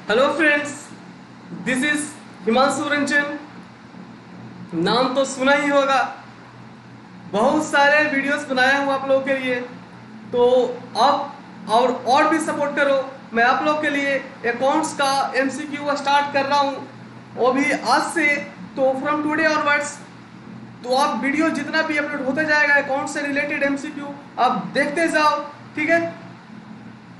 Hello friends, this is Himanshu Ranjan. नाम तो सुना ही होगा। बहुत सारे वीडियोस बनाया हूँ आप लोगों के लिए। तो आप और भी सपोर्ट करो। मैं आप लोग के लिए अकाउंट्स का एमसीक्यू स्टार्ट कर रहा हूँ, वो भी आज से। तो फ्रॉम टुडे ऑनवर्ड्स तो आप वीडियो जितना भी अपलोड होते जाएगा अकाउंट से रिलेटेड एमसीक्यू आप देखते जाओ। ठीक है,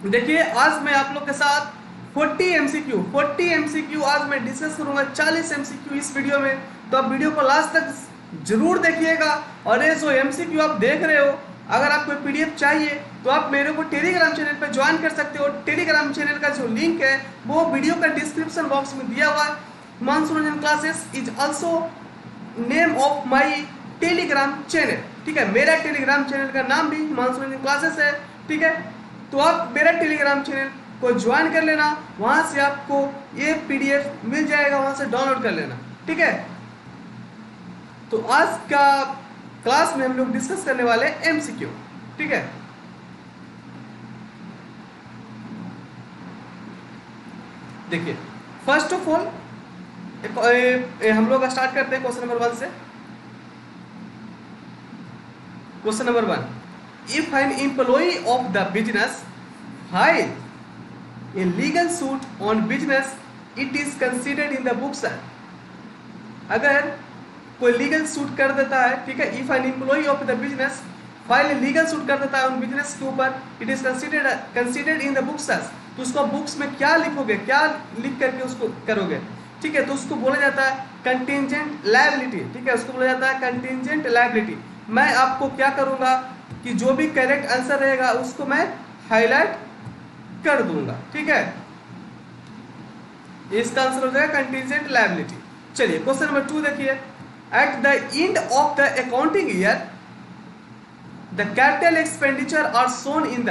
देखिए आज मैं आप लोग के साथ 40 एमसीक्यू आज मैं डिस्कस करूंगा। 40 एमसीक्यू इस वीडियो में। तो आप वीडियो को लास्ट तक जरूर देखिएगा। और ये जो एमसीक्यू आप देख रहे हो, अगर आपको पीडीएफ चाहिए तो आप मेरे को टेलीग्राम चैनल पर ज्वाइन कर सकते हो। टेलीग्राम चैनल का जो लिंक है वो वीडियो का डिस्क्रिप्शन बॉक्स में दिया हुआ है। Himanshu Ranjan classes is also name of my Telegram channel. ठीक है, मेरा टेलीग्राम चैनल का नाम भी हिमांशु रंजन क्लासेस है। ठीक है, तो आप मेरा टेलीग्राम चैनल को ज्वाइन कर लेना, वहां से आपको ये पीडीएफ मिल जाएगा, वहां से डाउनलोड कर लेना। ठीक है, तो आज का क्लास में हम लोग डिस्कस करने वाले एमसीक्यू। ठीक है, देखिए फर्स्ट ऑफ ऑल हम लोग स्टार्ट करते हैं क्वेश्चन नंबर 1 से। Question number 1, if an employee of the business file a legal suit on business, it is considered in the books। अगर कोई लीगल सूट कर देता है, ठीक है, if an employee of the business file legal suit कर देता है उन बिजनेस के ऊपर, it is considered in the books. तो उसको बुक्स में क्या लिखोगे, क्या लिख करके उसको करोगे? ठीक है, तो उसको बोला जाता है कंटिजेंट लायबिलिटी। ठीक है, उसको बोला जाता है कंटिजेंट लायबिलिटी। मैं आपको क्या करूंगा कि जो भी करेक्ट आंसर रहेगा उसको मैं हाईलाइट कर दूंगा। ठीक है, इसका आंसर हो जाएगा कंटिजेंट लायबिलिटी। चलिए क्वेश्चन नंबर 2 देखिए। At the end of the accounting year the capital expenditure are shown in the.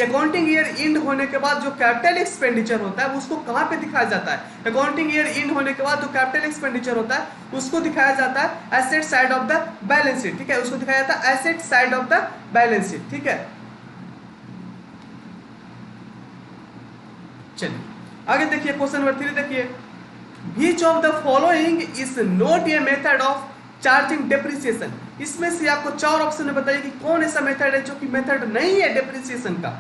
Accounting year end होने के बाद जो कैपिटल एक्सपेंडिचर होता है उसको कहां पे दिखाया जाता है? अकाउंटिंग ईयर एंड होने के बाद जो कैपिटल एक्सपेंडिचर होता है उसको दिखाया जाता है asset side of the balance sheet. ठीक है, उसको दिखाया जाता है asset side of the balance sheet. ठीक है, चलिए आगे देखिए क्वेश्चन नंबर 3 देखिए। Which of the following is not a method of charging depreciation? इसमें से आपको 4 ऑप्शन में बताइए कि कौन ऐसा मेथड है जो कि मेथड नहीं है डेप्रिसिएशन का।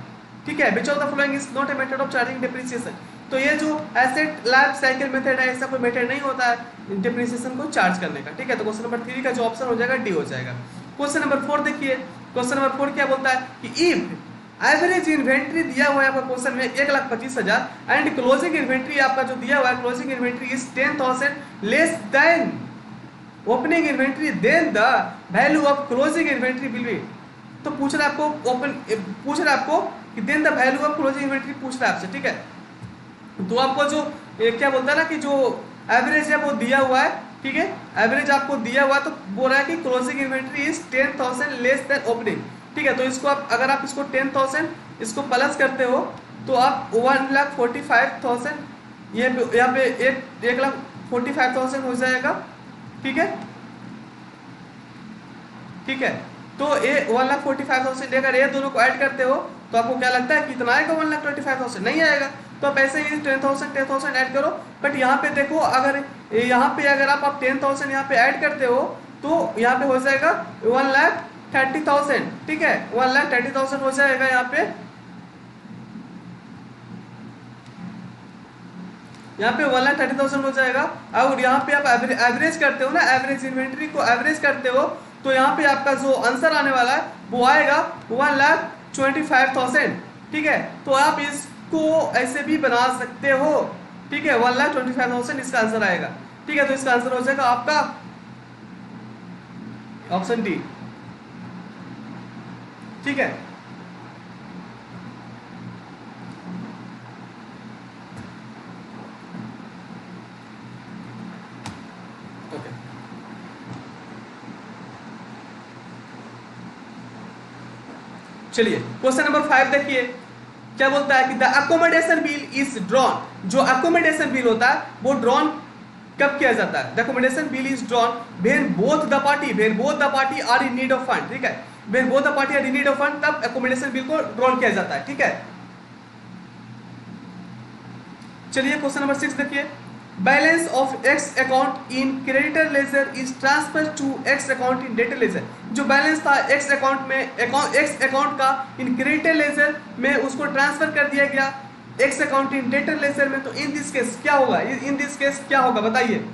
ठीक है, which of the following is not a method of charging depreciation? तो ये जो एसेट लाइफ साइकिल मेथड है, ऐसा कोई मेथड नहीं होता है डेप्रिसिएशन को चार्ज करने का। ठीक है, तो क्वेश्चन नंबर 3 का जो ऑप्शन हो जाएगा डी हो जाएगा। क्वेश्चन नंबर 4 देखिए। क्वेश्चन नंबर 4 क्या बोलता है कि इफ एवरेज इन्वेंट्री दिया हुआ है आपका क्वेश्चन में 1,25,000 एंड क्लोजिंग इन्वेंट्री आपका जो दिया हुआ है closing inventory is 10,000 less than opening inventory, then the value of closing inventory will be. तो पूछ रहा है आपको कि then the value of closing inventory पूछ रहा है आपसे। ठीक है, तो आपको जो क्या बोलता है ना कि जो एवरेज है वो दिया हुआ है। ठीक है, एवरेज आपको दिया हुआ है तो बोल रहा है कि closing inventory is 10,000 less than opening. ठीक है, तो इसको आप अगर आप इसको 10,000 इसको प्लस करते हो तो आप 1,45,000 ये यहाँ पे 1,45,000 हो जाएगा। ठीक है, ठीक है, तो ये 1,45,000 अगर ये दोनों को ऐड करते हो तो आपको क्या लगता है कितना आएगा? 1,25,000 नहीं आएगा। तो आप ऐसे ही 10,000 ऐड करो। बट यहाँ पे देखो, अगर यहाँ पे अगर आप 10,000 यहाँ पे ऐड करते हो तो यहाँ पे हो जाएगा 1,30,000। ठीक है, 1,30,000 हो जाएगा यहाँ पे। यहाँ पे 1,30,000 हो जाएगा। और यहाँ पे आप एवरेज करते हो ना, एवरेज इन्वेंट्री को एवरेज करते हो तो यहाँ पे आपका जो आंसर आने वाला है वो आएगा 1,25,000। ठीक है, तो आप इसको ऐसे भी बना सकते हो। ठीक है, 1,25,000 इसका आंसर आएगा। ठीक है, तो इसका आंसर हो जाएगा आपका ऑप्शन डी। ठीक है, ओके, चलिए क्वेश्चन नंबर 5 देखिए। क्या बोलता है कि the accommodation bill is drawn. जो अकोमोडेशन बिल होता है वो ड्रॉन कब किया जाता है? The accommodation bill is drawn when both the party are in need of fund. ठीक है, when both the party are in need of fund तब अकोमोडेशन बिल को ड्रॉन किया जाता है। ठीक है, चलिए क्वेश्चन नंबर 6 देखिए, balance of X account in creditor ledger is transfer to X account in debtor ledger. जो बैलेंस था एक्स अकाउंट में, एक्स अकाउंट का इन क्रेडिटर लेजर में उसको ट्रांसफर कर दिया गया X account in debtor ledger में। तो इन दिस केस क्या होगा, इन दिस केस क्या होगा बताइए।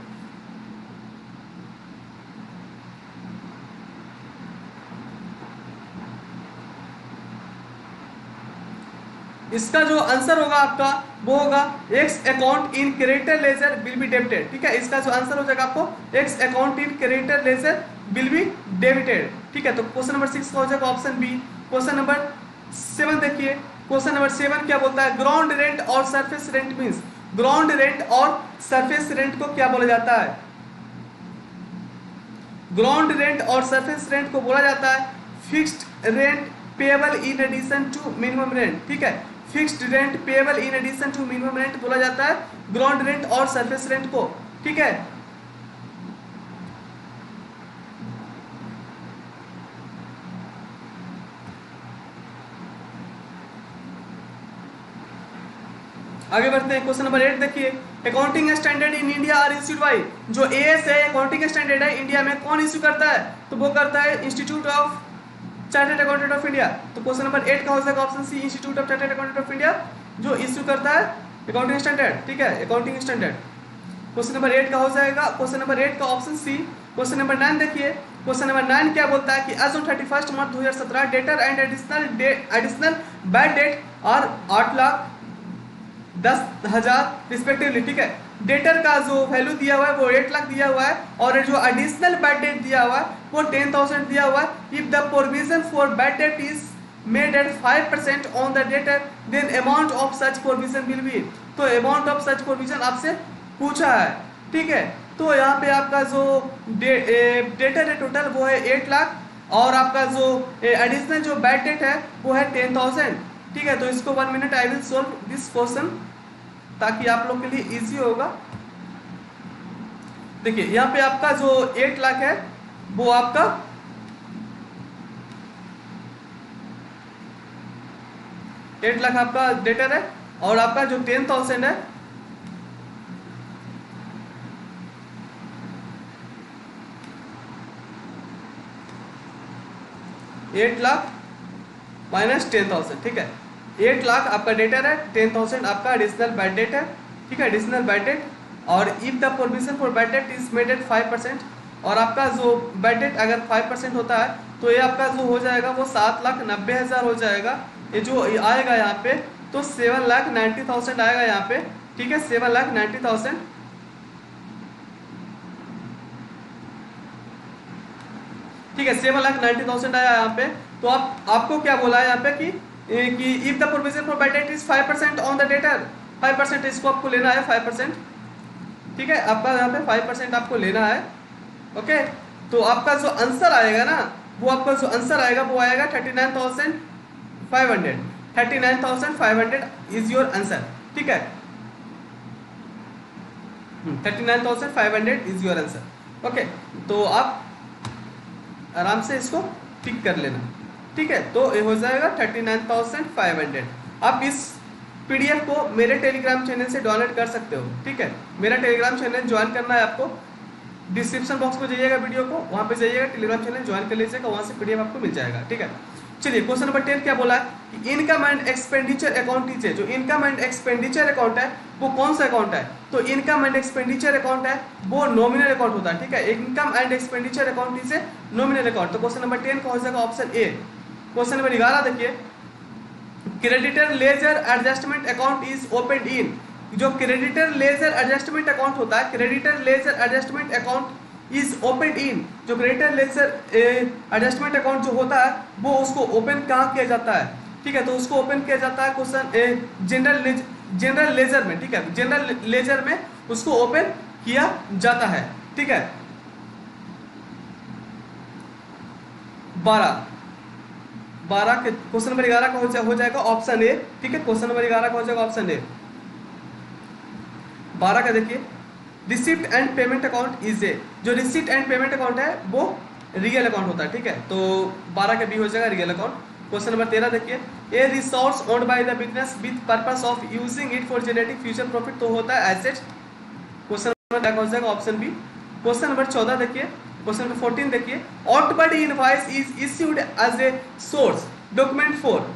इसका जो आंसर होगा आपका वो होगा X account in creditor ledger will be debited. ठीक है, इसका जो आंसर हो जाएगा आपको X account in creditor ledger will be debited. ठीक है, तो क्वेश्चन नंबर 6 का हो जाएगा ऑप्शन बी। क्वेश्चन नंबर 7 देखिए, क्वेश्चन नंबर 7 क्या बोलता है, ग्राउंड रेंट और surface rent means, ground rent और सरफेस रेंट को क्या बोला जाता है। ग्राउंड रेंट और सरफेस रेंट को बोला जाता है fixed rent payable in addition to minimum rent. ठीक है, fixed rent payable in addition to minimum rent बोला जाता है ग्राउंड रेंट और सरफेस रेंट को। ठीक है, आगे बढ़ते हैं। क्वेश्चन नंबर 8 देखिए, accounting standard in India are issued by. जो एएस है अकाउंटिंग स्टैंडर्ड है इंडिया में, कौन इश्यू करता है, तो वो करता है Institute of Chartered Accountant of India. तो क्वेश्चन नंबर 8 का हो जाएगा option C, Institute of Chartered Accountant of India जो इश्यू करता है अकाउंटिंग स्टैंडर्ड। ठीक है, अकाउंटिंग स्टैंडर्ड क्वेश्चन नंबर 8 का हो जाएगा, क्वेश्चन नंबर 8 का ऑप्शन सी। क्वेश्चन नंबर 9 देखिए, क्वेश्चन नंबर 9 क्या बोलता है कि as on 31 March 2017 debtor and additional bad debt और 8,10,000 रिस्पेक्टिवली। ठीक है, डेटर का जो वैल्यू दिया हुआ है वो 8 लाख दिया हुआ है और जो एडिशनल बैड डेट दिया हुआ है वो 10,000 दिया हुआ है। If the provision for bad debt is made at 5% on the debtor then amount of such provision will be. तो अमाउंट ऑफ सच प्रोविजन आपसे पूछा है। ठीक है, तो यहाँ पे आपका जो डेटर है टोटल वो है 8 लाख और आपका जो एडिशनल जो बैड डेट है वो है 10,000। ठीक है, तो इसको 1 minute I will solve this question ताकि आप लोग के लिए इजी होगा। देखिए यहाँ पे आपका जो 8 लाख है वो आपका 8 लाख आपका डेटर है और आपका जो 10,000 है एट लाख माइनस 10,000। ठीक है, 8 लाख आपका डेटर है, 10,000 आपका एडिशनल बैड डेट है। ठीक है, एडिशनल बैड डेट और if the provision for bad debt is made at 5% और आपका जो बैड डेट अगर 5% होता है तो ये आपका जो हो जाएगा वो 7,90,000 हो जाएगा। ये जो आएगा यहाँ पे तो 7,90,000 आएगा यहाँ पे। ठीक है, 7,90,000। ठीक है, 7,90,000 आया यहाँ पे। तो आपको क्या बोला है यहाँ पे कि if the provision for bad debt is 5% on the debtor, 5% इसको आपको लेना है 5%। ठीक है, आपका यहाँ पे 5% आपको लेना है। ओके, तो आपका जो आंसर आएगा ना वो आपका जो आंसर आएगा वो आएगा 39,500। 39,500 इज योर आंसर। ठीक है, 39,500 इज योर आंसर। ओके, तो आप आराम से इसको टिक कर लेना। ठीक है, तो ये हो जाएगा 39,500। आप इस पीडीएफ को मेरे टेलीग्राम चैनल से डाउनलोड कर सकते हो। ठीक है, मेरा टेलीग्राम चैनल ज्वाइन करना है आपको, डिस्क्रिप्शन बॉक्स में जाइएगा वीडियो को, वहाँ पे जाइएगा टेलीग्राम चैनल ज्वाइन कर लीजिएगा, वहाँ से पीडीएफ आपको मिल जाएगा। ठीक है, चलिए क्वेश्चन नंबर 10 क्या बोला है कि इनकम एंड एक्सपेंडिचर अकाउंट नीचे, जो इनकम एंड एक्सपेंडिचर अकाउंट है वो कौन सा अकाउंट है, तो इनकम एंड एक्सपेंडिचर अकाउंट है वो नॉमिनल अकाउंट होता है। ठीक है, इनकम एंड एक्सपेंडिचर अकाउंट नीचे नॉमिनल अकाउंट। तो क्वेश्चन नंबर 10 का हो जाएगा ऑप्शन ए। क्वेश्चन नंबर 11 देखिए, creditor ledger adjustment account is open in. जो क्रेडिटर लेजर एडजस्टमेंट अकाउंट होता है, creditor ledger adjustment account is open in, जो क्रेडिटर लेजर एडजस्टमेंट अकाउंट जो होता है वो उसको ओपन कहाँ किया जाता है। ठीक है, तो उसको ओपन किया जाता है क्वेश्चन जनरल लेजर में। ठीक है, जनरल लेजर में उसको ओपन किया जाता है। ठीक है, 12 के क्वेश्चन नंबर 11 का हो जाएगा ऑप्शन ए। ठीक है, क्वेश्चन नंबर 11 का हो जाएगा ऑप्शन ए। 12 का देखिए, receipt and payment account is a. जो रिसिप्ट एंड पेमेंट अकाउंट है वो रियल अकाउंट होता है। ठीक है, तो 12 का बी हो जाएगा रियल अकाउंट। क्वेश्चन नंबर 13 देखिए, ए resource owned by the business with purpose of using it for generating future profit, तो होता है एसेट। क्वेश्चन नंबर क्या हो जाएगा, ऑप्शन बी। क्वेश्चन नंबर 14 देखिए, क्वेश्चन नंबर 14 देखिए, outward invoice is issued as a source document for,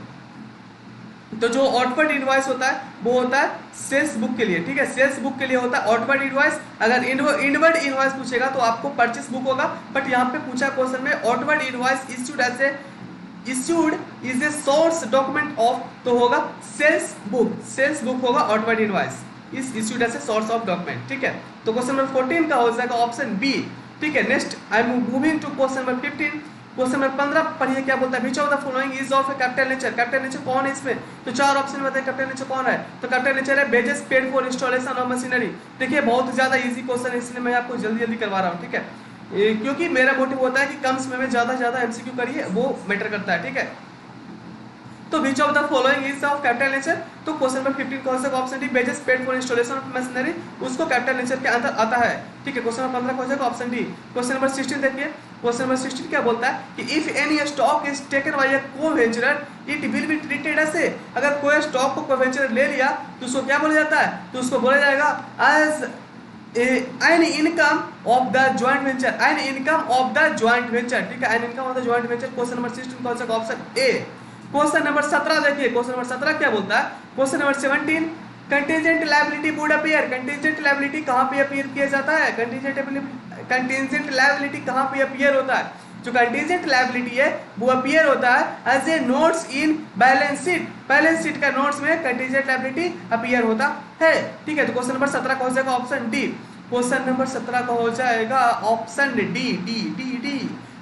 तो जो आउटवर्ड इनवॉइस होता है वो होता है सेल्स बुक के लिए, ठीक है, सेल्स बुक के लिए होता है आउटवर्ड इनवॉइस। अगर इनवर्ड इनवॉइस पूछेगा तो आपको परचेस बुक होगा, बट यहाँ पे पूछा क्वेश्चन में outward invoice issued as a issued is a source document of, तो होगा सेल्स बुक, सेल्स बुक होगा outward invoice is issued as a source of document, ठीक है। तो क्वेश्चन नंबर 14 का हो जाएगा ऑप्शन बी, ठीक है। Next I am moving to question number 15। Question number 15 पढ़िए क्या बोलता है, which of the following is of a capital nature, capital nature कौन है इसमें, तो चार ऑप्शन बताइए कैपिटल नेचर कौन है, तो कैपिटल नेचर है wages paid for installation of machinery. देखिए बहुत ज्यादा इजी क्वेश्चन है, इसलिए मैं आपको जल्दी जल्दी करवा रहा हूँ, ठीक है, क्योंकि मेरा मोटिव होता है कि कम समय में ज्यादा ज्यादा एमसीक्यू करिए, वो मैटर करता है, ठीक है। तो विच of the following is of capital nature, तो क्वेश्चन नंबर 15 कौन सा option D, wages paid for installation of machinery, उसको कैपिटल नेचर के अंदर आता है, ठीक है। क्वेश्चन नंबर 15 कौन सा ऑप्शन डी। क्वेश्चन नंबर 16 देखिए, क्वेश्चन नंबर 16 क्या बोलता है कि if any stock is taken by a coventurer it will be treated as a, अगर कोई स्टॉक को को-वेंचरर ले लिया तो उसको क्या बोला जाता है, तो उसको बोला जाएगा as an income of the joint venture, an income of the joint venture, ठीक है, an income of the joint venture. Question number 16 कौन सा ऑप्शन ए। क्वेश्चन नंबर 17 देखिए, क्वेश्चन नंबर 17 क्या बोलता है, question number 17 contingent liability would appear, contingent liability कहां पे अपीयर किया जाता है, कंटीजेंट लायबिलिटी कहां पे अपीयर होता है, जो कंटीजेंट लायबिलिटी है वो अपीयर होता है as a notes in balance sheet, balance sheet का नोट्स में कंटीजेंट लायबिलिटी अपीयर होता है, ठीक है। तो क्वेश्चन नंबर 17 का हो जाएगा ऑप्शन डी, क्वेश्चन नंबर 17 का हो जाएगा option D D D D.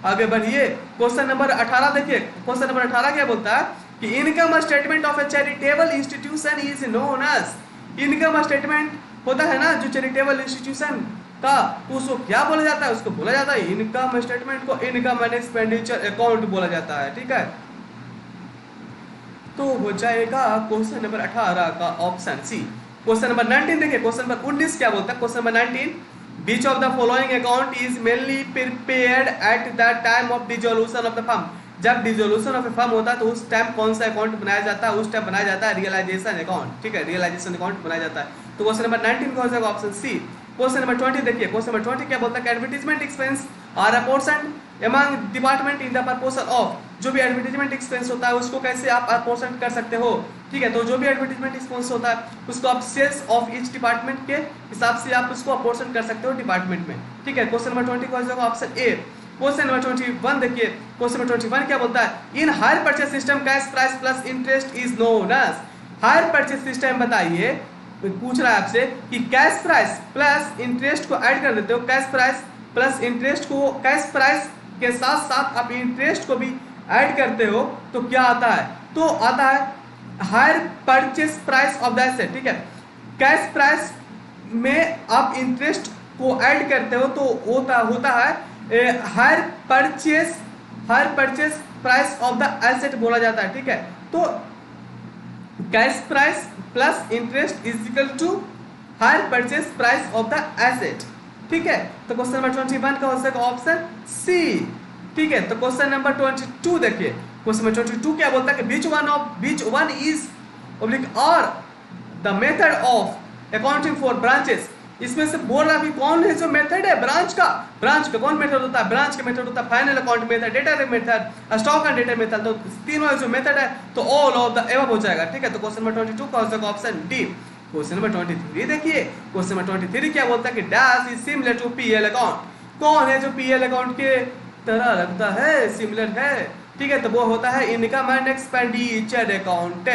आगे बढ़िए, क्वेश्चन नंबर 18 देखिए, क्वेश्चन नंबर 18 क्या बोलता है कि income statement of a charitable institution is known as, income statement होता है ना जो चैरिटेबल इंस्टीट्यूशन का, तो उसको क्या बोला जाता है, उसको बोला जाता है इनकम स्टेटमेंट को इनकम एंड एक्सपेंडिचर अकाउंट बोला जाता है, ठीक है। तो हो जाएगा क्वेश्चन नंबर 18 का ऑप्शन सी। क्वेश्चन नंबर 19 देखिए, क्वेश्चन नंबर 19 क्या बोलता है, question number 19 Which of the following account is mainly prepared at the time of dissolution of the firm, जब डिसोल्यूशन ऑफ ए फर्म होता है तो उस टाइम कौन सा अकाउंट बनाया जाता है, उस टाइम बनाया जाता है रियलाइजेशन अकाउंट, ठीक है, रियलाइजेशन अकाउंट बनाया जाता है। तो क्वेश्चन नंबर 19 का हो जाएगा ऑप्शन सी। क्वेश्चन नंबर 20 देखिए, क्वेश्चन नंबर 20 क्या बोलता है, advertisement expense are apportioned among department in the proportion of, जो भी एडवर्टाइजमेंट एक्सपेंस होता है उसको कैसे आप अपोर्शन कर सकते हो, ठीक है। तो जो भी एडवर्टाइजमेंट एक्सपेंस होता है उसको आप सेल्स ऑफ ईच डिपार्टमेंट के हिसाब से आप उसको अपोर्शन कर सकते हो डिपार्टमेंट में, ठीक है। क्वेश्चन नंबर 20 का हो जाएगा ऑप्शन ए। क्वेश्चन नंबर 21 देखिए, क्वेश्चन नंबर 21 क्या बोलता है, in hire purchase system cash price plus interest is known as, hire purchase system बताइए, पूछ रहा है आपसे कि कैश प्राइस प्लस इंटरेस्ट को ऐड कर देते हो, कैश प्राइस प्लस इंटरेस्ट को, कैश प्राइस के साथ साथ आप इंटरेस्ट को भी ऐड करते हो तो क्या आता है, तो आता है hire purchase price of the asset, ठीक है। कैश प्राइस में आप इंटरेस्ट को ऐड करते हो तो होता है hire purchase price of the asset बोला जाता है, ठीक है। तो cash price plus interest is equal to hire purchase price of the asset, ठीक है। तो क्वेश्चन नंबर 21 का हो जाएगा ऑप्शन सी, ठीक है। तो क्वेश्चन नंबर 22 देखिए, क्वेश्चन नंबर 22 क्या बोलता है कि which one is or the method of accounting for branches, इसमें से बोल रहा है कौन है जो मेथड है ब्रांच का, ब्रांच का कौन मेथड होता है, ब्रांच का मेथड होता है final account method, data method, stock and data method, तो तीनों जो मेथड है तो ऑल ऑफ द एबव हो जाएगा, ठीक है। तो क्वेश्चन नंबर 22 का हो जाएगा ऑप्शन डी। क्वेश्चन नंबर 23 देखिए, क्वेश्चन नंबर 23 क्या बोलता है कि dash is similar to PL account, कौन है जो पीएल अकाउंट के तरह लगता है, सिमिलर है, ठीक है। तो वो होता है income and expenditure account,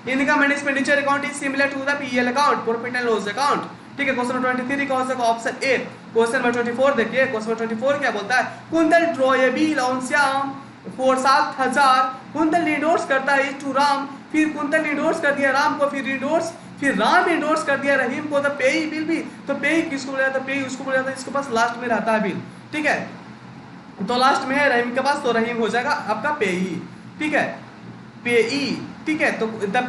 income and expenditure account is similar to the PL account, profit and loss account, ठीक है। क्वेश्चन नंबर 23 का हो जाएगा ऑप्शन ए। क्वेश्चन नंबर 24 देखिए, क्वेश्चन नंबर 24 क्या बोलता है, Kuntal draw a bill on Shyam for 7,000, Kuntal endorse करता है टू राम, फिर कुंतल इंडोर्स कर दिया राम को, फिर राम इंडोर्स कर दिया रहीम को, तो पेई बिल भी, तो पेई किसको बोला जाता है, पेई उसको बोला जाता है इसके पास लास्ट में रहता है बिल, ठीक है। तो लास्ट में है रहीम के पास, तो रहीम हो जाएगा आपका पेई, ठीक है, पेई, ठीक है। तो the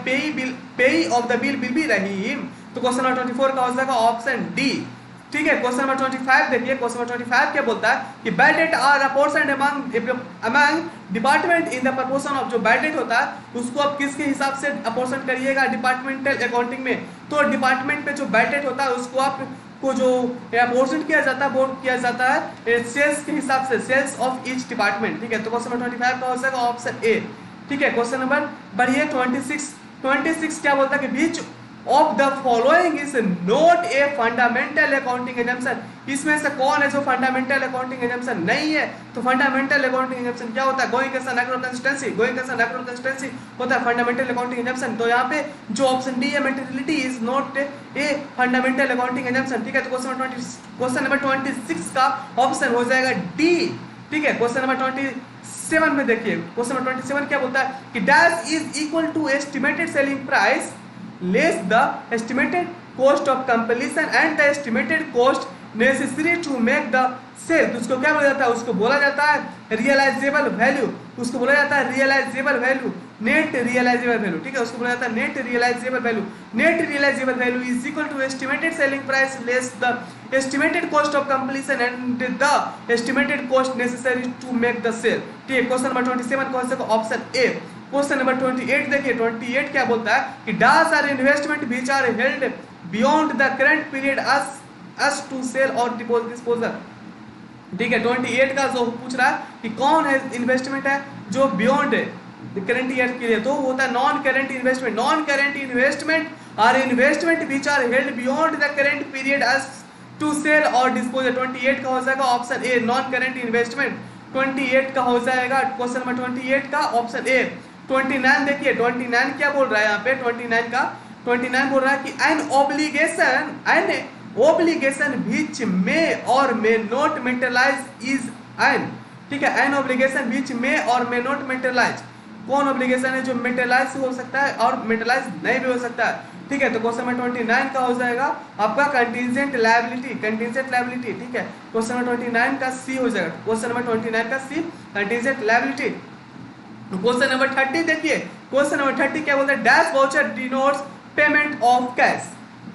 payee of the bill will be Rahim. तो क्वेश्चन नंबर 24 का हो जाएगा ऑप्शन डी, ठीक है। क्वेश्चन नंबर 25 देखिए, क्वेश्चन नंबर 25 क्या बोलता है कि bad debt are apportioned among department in the proportion of, जो बैड डेट होता है उसको आप किसके हिसाब से अपोर्शन करिएगा डिपार्टमेंटल अकाउंटिंग में, तो डिपार्टमेंट पे जो बैड डेट होता है उसको आप को जो अपोर्शन किया जाता है वो किया जाता है सेल्स के हिसाब से, सेल्स ऑफ ईच डिपार्टमेंट। ठीक है, तो क्वेश्चन नंबर 25 का हो जाएगा ऑप्शन ए। ठीक है, क्वेश्चन नंबर बढ़िए 26 क्या बोलता है कि which of the following is not a fundamental accounting assumption, इसमें से कौन है जो फंडामेंटल अकाउंटिंग एजम्पशन नहीं है। तो फंडामेंटल अकाउंटिंग एजम्पशन क्या होता है, going concern agro consistency, going concern agro consistency होता है फंडामेंटल अकाउंटिंग एजम्पशन। तो यहाँ पे जो ऑप्शन डी है materiality is not a fundamental accounting assumption. ठीक है, तो क्वेश्चन नंबर 26 का ऑप्शन हो जाएगा डी। ठीक है, क्वेश्चन नंबर 27 में देखिए, क्वेश्चन नंबर 27 क्या बोलता है कि dash is equal to estimated selling price less the estimated cost of completion and the estimated cost necessary to make the sale. तो उसको क्या बोला जाता है, उसको बोला जाता है रियलाइजेबल वैल्यू, उसको बोला जाता है realisable value, net realisable value. ठीक है, उसको बोला जाता है net realisable value. Net realisable value is equal to estimated selling price less the estimated cost of completion and the estimated cost necessary to make the sale. ठीक है, question number 27 कौन सा, ऑप्शन ए। क्वेश्चन नंबर 28 देखिए, 28 क्या बोलता है कि dash are investment which are held beyond the current period as to sale और डिस्पोजल। ठीक है, 28 का जो पूछ रहा है कि कौन है इन्वेस्टमेंट है जो बियॉन्ड है करंट ईयर के लिए, तो होता है non current investment. Non current investment are investment which are held beyond the current period as to sale और डिस्पोजल। 28 का हो जाएगा option A non current investment. 28 का हो जाएगा क्वेश्चन नंबर 28 का ऑप्शन ए। 29 देखिए, 29 क्या बोल रहा है यहाँ पे, 29 बोल रहा है कि एन ऑब्लिगेशन व्हिच मे और may not materialise is an. ठीक है, एन ऑब्लिगेशन व्हिच मे और मे नॉट मेटेरियलाइज, कौन ऑब्लिगेशन है जो मेटेरियलाइज हो सकता है और मेटेरियलाइज नहीं भी हो सकता है। ठीक है, तो क्वेश्चन नंबर 29 का हो जाएगा आपका कंटीजेंट लायबिलिटी, कंटीजेंट लायबिलिटी। ठीक है, क्वेश्चन नंबर 29 का सी हो जाएगा, क्वेश्चन नंबर 29 का C contingent liability. Question number 30 देखिए, क्वेश्चन नंबर 30 क्या बोलते हैं dash voucher denotes payment of cash.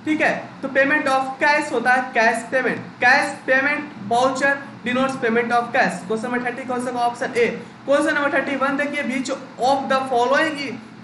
ठीक है, तो पेमेंट ऑफ कैश होता है cash payment, cash payment voucher denotes payment of cash. Question number 30 कौन सा ऑप्शन ए। क्वेश्चन नंबर 31 देखिए, which of the following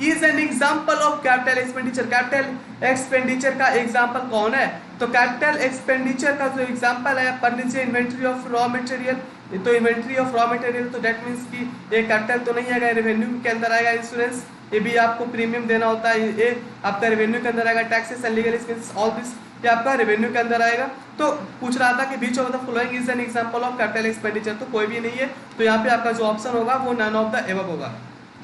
is an example of capital expenditure. Capital expenditure का example कौन है, तो capital expenditure का जो एग्जांपल है पर नीचे इन्वेंट्री ऑफ रॉ मटेरियल, तो इन्वेंट्री ऑफ रॉ मटेरियल तो डेट मीन्स कि ये कैपिटल तो नहीं आएगा, रेवेन्यू के अंदर आएगा। इंश्योरेंस ये भी आपको प्रीमियम देना होता है, ये आपका रेवेन्यू के अंदर आएगा। Taxes and legal expenses all this ये आपका रेवेन्यू के अंदर आएगा। तो पूछ रहा था कि which of the following is an example of capital expenditure, तो कोई भी नहीं है, तो यहाँ पे आपका जो ऑप्शन होगा वो नन ऑफ द एबव होगा।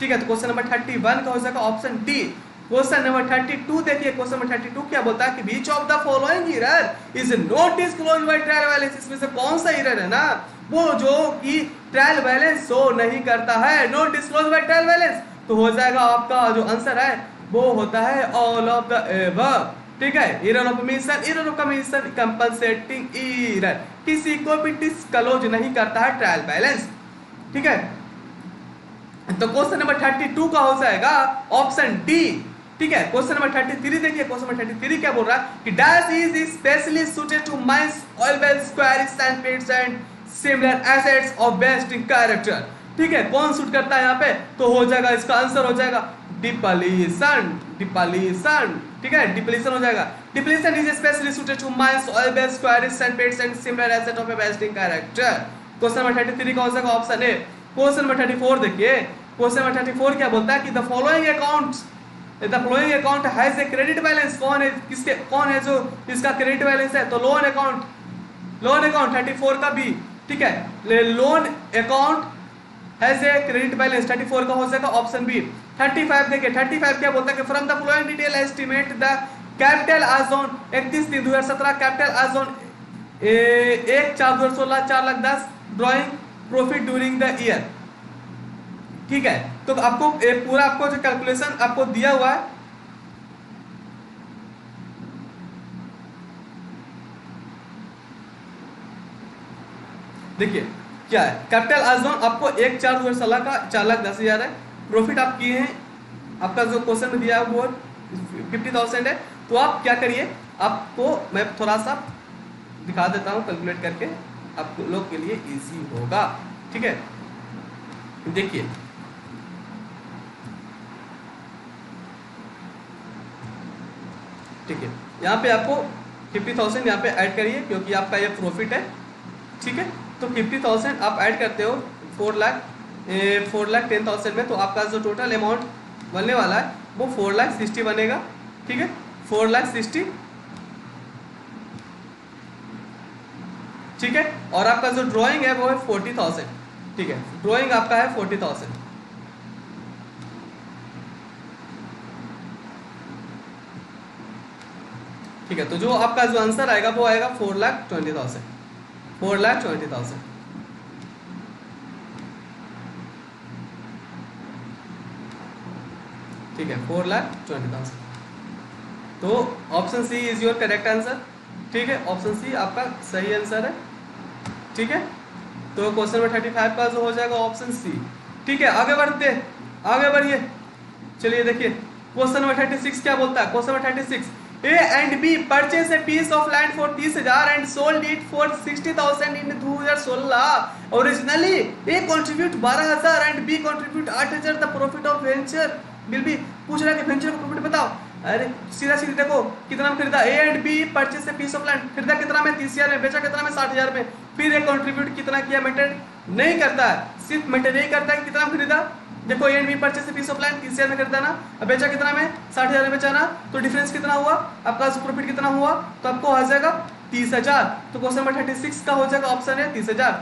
ठीक है, तो क्वेश्चन नंबर 31 का हो जाएगा ऑप्शन डी। क्वेश्चन नंबर 32 देखिए, क्वेश्चन नंबर 32 क्या बोलता है कि which of the following error is not disclosed by trial balance. इसमें से कौन सा एरर है ना, वो जो कि ट्रायल बैलेंस शो नहीं करता है, not disclosed by trial balance, तो हो जाएगा आपका जो आंसर है वो होता है ऑल ऑफ द एबव। ठीक है, error of commission, error of commission compensating error, किसी को भी डिस्क्लोज नहीं करता है ट्रायल बैलेंस। ठीक है, तो क्वेश्चन नंबर 32 का हो जाएगा ऑप्शन डी। ठीक है, क्वेश्चन नंबर 33 देखिए, क्वेश्चन नंबर 33 क्या बोल रहा है कि dash is specially suited to mines oil wells quarries and pits and similar assets of best character. ठीक है, कौन सूट करता है यहाँ पे, तो हो जाएगा इसका आंसर हो जाएगा डिप्लीशन, डिप्लीशन। ठीक है, डिप्लीशन हो जाएगा। Depletion is specially suited to mines oil wells quarries and pits and similar assets of best character. Question number 33 का हो जाएगा ऑप्शन ए। क्वेश्चन नंबर 34 देखिए, क्वेश्चन नंबर 34 क्या बोलता है कि the following account has a credit balance, कौन है किसके, कौन है जो इसका क्रेडिट बैलेंस है, तो लोन अकाउंट 34 का बी। ठीक है, loan account has a credit balance 34 का हो जाएगा ऑप्शन बी। 35 देखिए, 35 क्या बोलता है कि from the following detail estimate the capital as on 31/3/2017 capital as on 1/4/2016 4,10,000 drawing profit during the year. ठीक है, तो आपको पूरा आपको जो कैलकुलेशन आपको दिया हुआ है, देखिए क्या है, कैपिटल एज ऑन आपको 1/4/2016 का 4,10,000 है, प्रॉफिट आप किए हैं, आपका जो क्वेश्चन में दिया है वो 50,000 है। तो आप क्या करिए, आपको मैं थोड़ा सा दिखा देता हूँ कैलकुलेट करके, आप लोग के लिए इजी होगा। ठीक है, देखिए ठीक है, यहाँ पे आपको 50,000 यहाँ पे ऐड करिए क्योंकि आपका ये प्रॉफिट है। ठीक है, तो 50,000 आप ऐड करते हो 4,10,000 में, तो आपका जो टोटल अमाउंट बनने वाला है वो 4,60,000 बनेगा। ठीक है, 4,60,000। ठीक है, और आपका जो ड्राइंग है वो है 40,000। ठीक है, ड्राइंग आपका है 40,000। ठीक है, तो जो आपका जो आंसर आएगा वो आएगा 4,20,000। 4,20,000। ठीक है, 4,20,000। तो option C is your correct answer. ठीक है, ऑप्शन सी आपका सही आंसर है। ठीक है, तो क्वेश्चन नंबर 35 का जो हो जाएगा ऑप्शन सी। ठीक है, आगे बढ़ते, आगे बढ़िए। चलिए देखिए क्वेश्चन नंबर 36 क्या बोलता है। Question number 36, A and B purchase a piece of land for 30,000 and sold it for 60,000 in 2016। Originally A contribute 12,000 and B contribute 8,000। The profit of venture will be. पूछ रहा है कि वेंचर का profit बताओ। अरे सीधा सीधी देखो, कितना में खरीदा, A and B purchase a piece of land, खरीदा कितना में 30,000 में, बेचा कितना में 60,000 में। फिर ए कंट्रीब्यूट कितना किया, मेंटेन नहीं करता है, सिर्फ मेंटेन नहीं करता है कितना में खरीदा। देखो A and B purchase a piece of land 30,000 में खरीदा ना, अब बेचा कितना में 60,000 में बेचा ना, तो डिफरेंस कितना हुआ आपका, प्रॉफिट कितना हुआ, तो आपको आ जाएगा 30,000। तो क्वेश्चन नंबर 36 का हो जाएगा ऑप्शन है 30,000।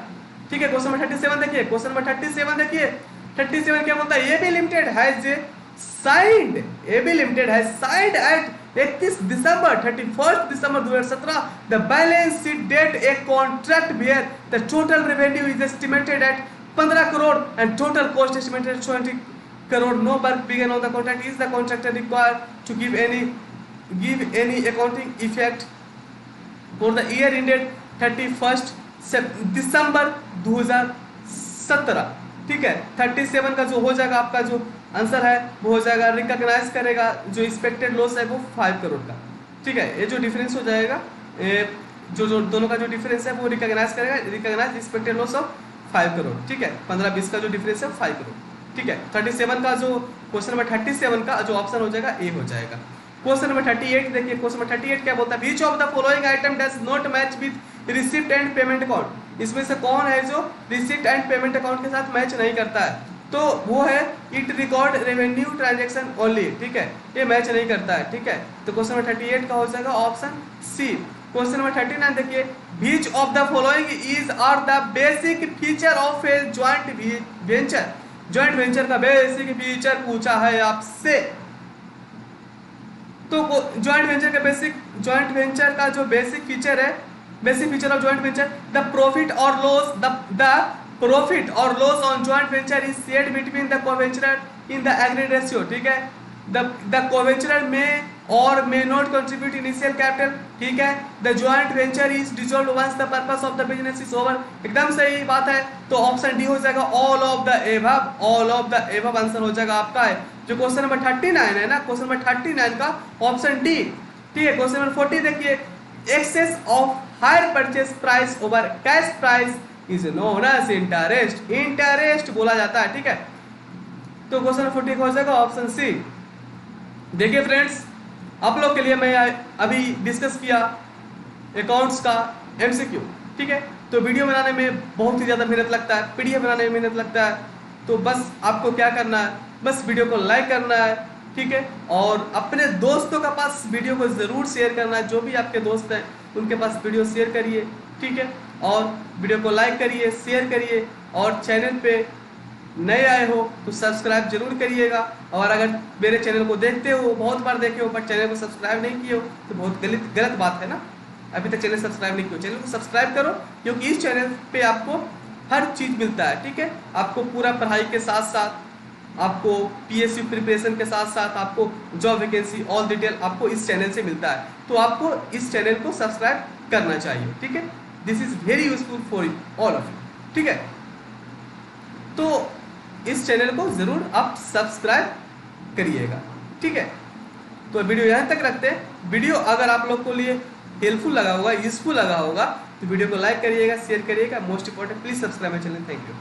ठीक है, क्वेश्चन नंबर 37 देखिए, क्वेश्चन नंबर 37 देखिए। 37 क्या बोलता है, AB limited has signed, AB limited has signed at 31 December 31 December 2017 the balance sheet date a contract where the total revenue is estimated at 15 crore and total cost estimated 20 crore. No work began on the contract. Is the contractor required to give any accounting effect for the year ended 31 December 2017। ठीक है, 37 का जो हो जाएगा आपका जो answer है वो हो जाएगा रिकॉग्नाइज करेगा जो एक्सपेक्टेड लॉस है वो 5 करोड़ का। ठीक है, ये जो डिफरेंस हो जाएगा, जो दोनों का जो डिफरेंस है वो रिकॉग्नाइज करेगा, recognise expected loss of 5 crore. ठीक है, 15-20 का जो डिफरेंस है 5 करोड़। ठीक है, 37 का जो क्वेश्चन नंबर 37 का जो ऑप्शन हो जाएगा ए हो जाएगा। क्वेश्चन नंबर 38 देखिए, क्वेश्चन नंबर 38 क्या बोलता है, which of the following item does not match with receipt and payment account. इसमें से कौन है जो रिसिप्ट एंड पेमेंट अकाउंट के साथ मैच नहीं करता है, तो वो है it record revenue transaction only. ठीक है, ये मैच नहीं करता है। ठीक है, तो क्वेश्चन नंबर 38 का हो जाएगा ऑप्शन सी। क्वेश्चन नंबर 39 देखिए, which of the following is are the basic feature of a joint venture. Joint venture का बेसिक फीचर पूछा है आपसे, तो जॉइंट वेंचर का जो बेसिक फीचर है, basic feature of joint venture, the profit और लॉस, द प्रॉफिट और loss on joint venture is shared between the coventurer in the agreed ratio. ठीक है, द कोवेंचरर में और may not contribute initial capital. ठीक है, the joint venture is dissolved once the purpose of the business is over. एकदम सही बात है, तो ऑप्शन डी हो जाएगा all of the above. All of the above answer हो जाएगा आपका है जो क्वेश्चन नंबर 39 है ना, क्वेश्चन नंबर 39 का ऑप्शन डी। ठीक है, क्वेश्चन नंबर 40 देखिए, excess of hire purchase price over cash price is known as interest. Interest बोला जाता है। ठीक है, तो क्वेश्चन नंबर 40 हो जाएगा ऑप्शन सी। देखिए फ्रेंड्स, आप लोग के लिए मैं अभी डिस्कस किया अकाउंट्स का एमसीक्यू। ठीक है, तो वीडियो बनाने में बहुत ही ज़्यादा मेहनत लगता है, पीडीएफ बनाने में मेहनत लगता है, तो बस आपको क्या करना है, बस वीडियो को लाइक करना है। ठीक है, और अपने दोस्तों के पास वीडियो को ज़रूर शेयर करना है, जो भी आपके दोस्त हैं उनके पास वीडियो शेयर करिए। ठीक है, और वीडियो को लाइक करिए, शेयर करिए, और चैनल पे नए आए हो तो सब्सक्राइब जरूर करिएगा। और अगर मेरे चैनल को देखते हो, बहुत बार देखे हो, बट चैनल को सब्सक्राइब नहीं किए हो तो बहुत गलत बात है ना। अभी तक चैनल सब्सक्राइब नहीं किया, चैनल को सब्सक्राइब करो, क्योंकि इस चैनल पे आपको हर चीज़ मिलता है। ठीक है, आपको पूरा पढ़ाई के साथ साथ, आपको पीएसयू प्रिपरेशन के साथ साथ आपको जॉब वैकेंसी ऑल डिटेल आपको इस चैनल से मिलता है, तो आपको इस चैनल को सब्सक्राइब करना चाहिए। ठीक है, this is very useful for all of you. ठीक है, तो इस चैनल को जरूर आप सब्सक्राइब करिएगा। ठीक है, तो वीडियो यहाँ तक रखते हैं। वीडियो अगर आप लोग को लिए हेल्पफुल लगा होगा, यूजफुल लगा होगा तो वीडियो को लाइक करिएगा, शेयर करिएगा, most important please subscribe my channel. Thank you.